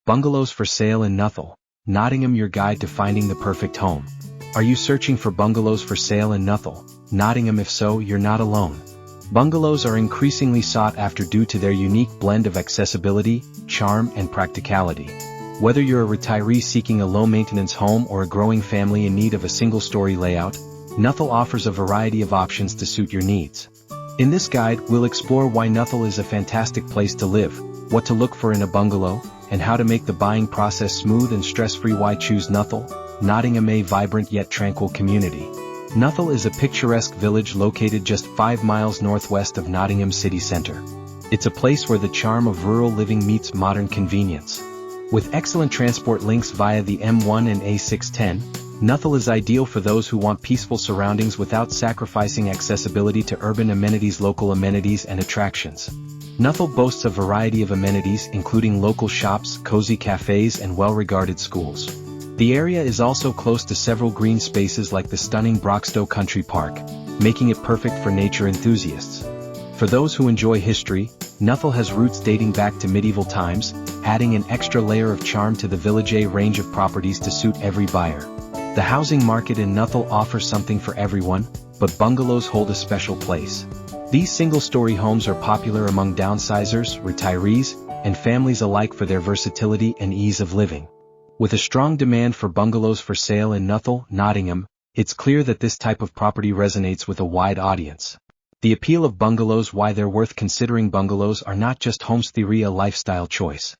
Bungalows for sale in Nuthall, Nottingham, your guide to finding the perfect home. Are you searching for bungalows for sale in Nuthall, Nottingham? If so, you're not alone. Bungalows are increasingly sought after due to their unique blend of accessibility, charm, and practicality. Whether you're a retiree seeking a low-maintenance home or a growing family in need of a single-story layout, Nuthall offers a variety of options to suit your needs. In this guide, we'll explore why Nuthall is a fantastic place to live, what to look for in a bungalow, and how to make the buying process smooth and stress-free. Why choose Nuthall, Nottingham? A vibrant yet tranquil community. Nuthall is a picturesque village located just 5 miles northwest of Nottingham city centre. It's a place where the charm of rural living meets modern convenience. With excellent transport links via the M1 and A610, Nuthall is ideal for those who want peaceful surroundings without sacrificing accessibility to urban amenities. Local amenities and attractions. Nuthall boasts a variety of amenities including local shops, cozy cafes, and well-regarded schools. The area is also close to several green spaces like the stunning Broxtowe Country Park, making it perfect for nature enthusiasts. For those who enjoy history, Nuthall has roots dating back to medieval times, adding an extra layer of charm to the village. A range of properties to suit every buyer. The housing market in Nuthall offers something for everyone, but bungalows hold a special place. These single-story homes are popular among downsizers, retirees, and families alike for their versatility and ease of living. With a strong demand for bungalows for sale in Nuthall, Nottingham, it's clear that this type of property resonates with a wide audience. The appeal of bungalows. Why they're worth considering. Bungalows are not just homes, they're a lifestyle choice.